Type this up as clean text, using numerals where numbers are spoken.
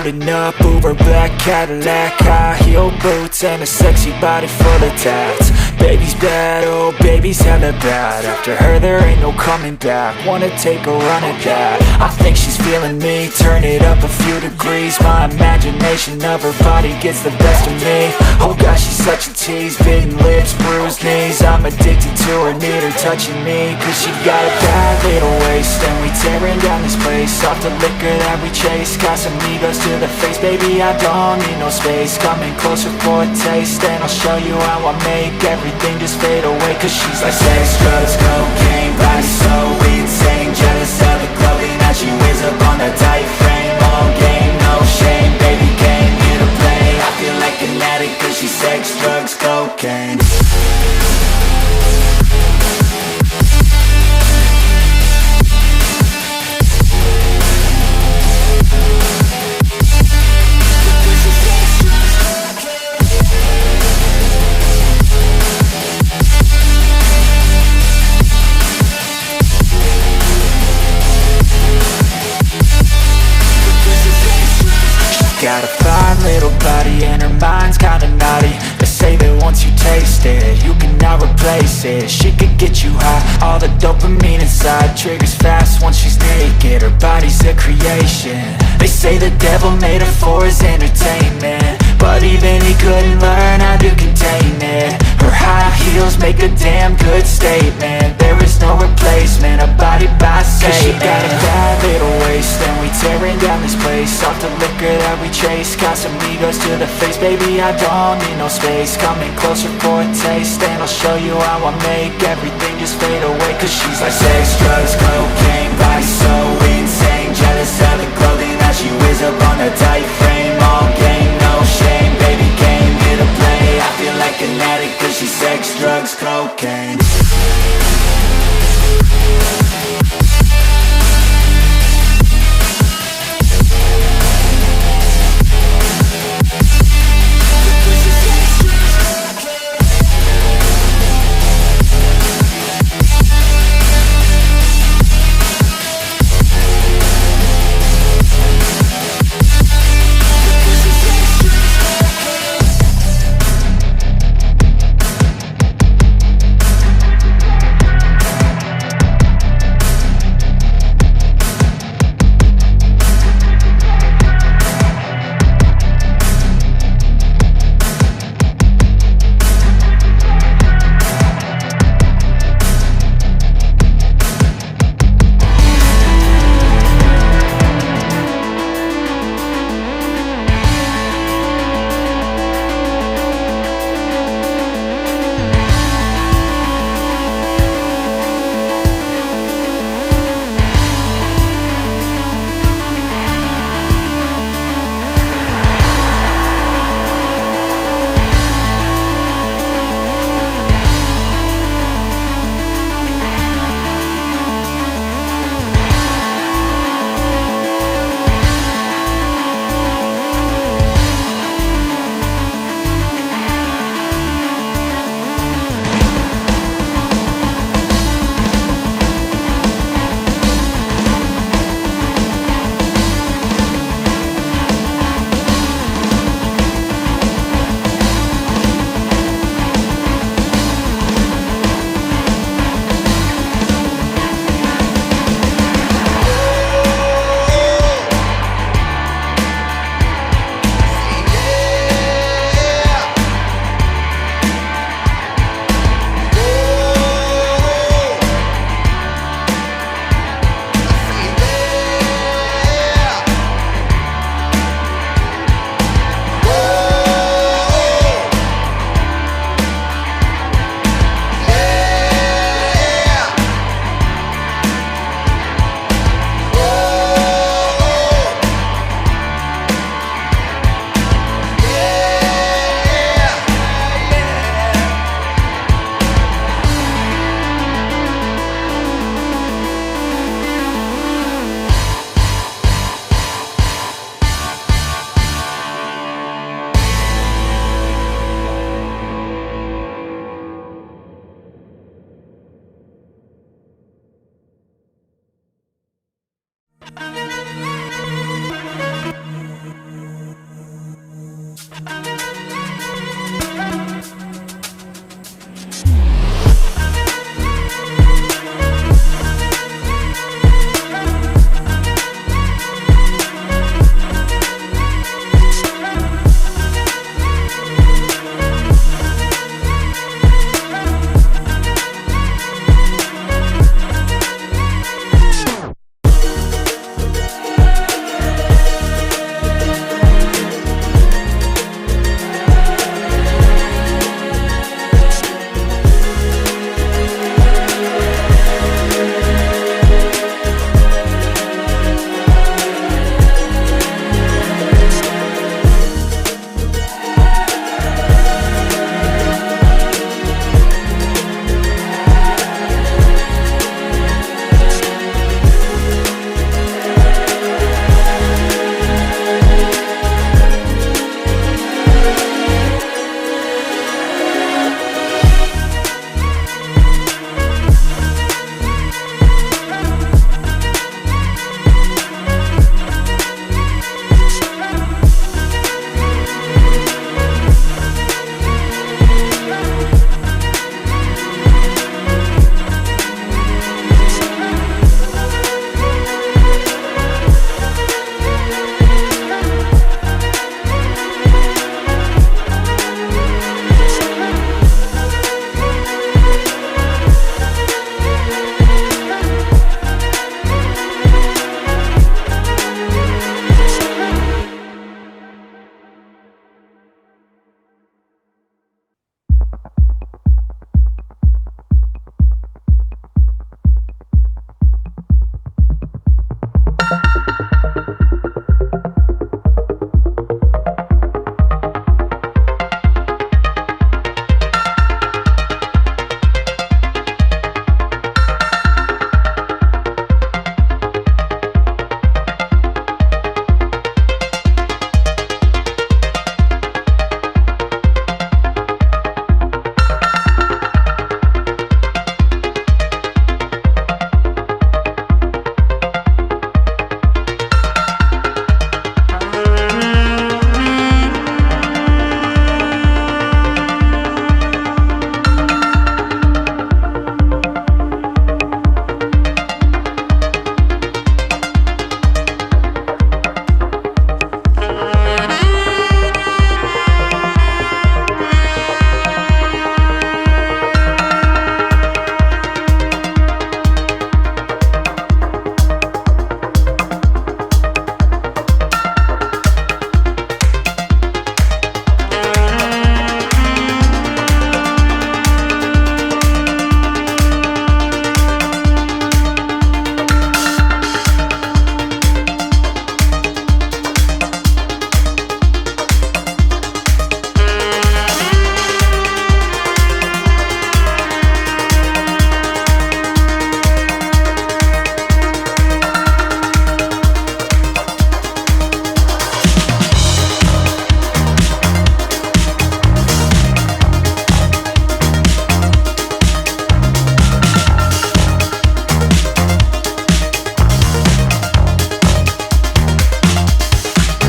Loading up Uber black Cadillac, high heel boots and a sexy body full of tats. Baby's bad, oh baby's hella bad. After her there ain't no coming back. Wanna take a run at that. I think she's feeling me, turn it up a few degrees. My imagination of her body gets the best of me. Oh gosh, she's such a tease, bitten lips, bruised knees. I'm addicted to her, need her touching me. Cause she got a bad little waist, and we tearing down this place. Off the liquor that we chase, got some egos to the face. Baby, I don't need no space, coming closer for a taste. And I'll show you how I make everything just fade away. Cause she's like sex, drugs, cocaine, body so insane. Jealous of the clothing that she wears up on that tight frame. All game, no shame, baby came here to play. I feel like an addict cause she's sex, drugs, cocaine. Got a fine little body and her mind's kinda naughty. They say that once you taste it, you cannot replace it. She could get you high, all the dopamine inside triggers fast once she's naked. Her body's a creation. They say the devil made her for his entertainment, but even he couldn't learn how to contain it. Her high heels make a damn good statement. There is no replacement, a body by Satan. Cause she got a bad little waist, and we tearing down this place. Off the liquor that we chase, got some egos to the face. Baby, I don't need no space, coming closer for a taste. And I'll show you how I make everything just fade away. Cause she's like sex, drugs, cocaine, body so insane. Jealous of the clothing that she wears up on a tight frame. All game, no shame, baby came here to play. I feel like an addict cause she's sex, drugs, cocaine. I'm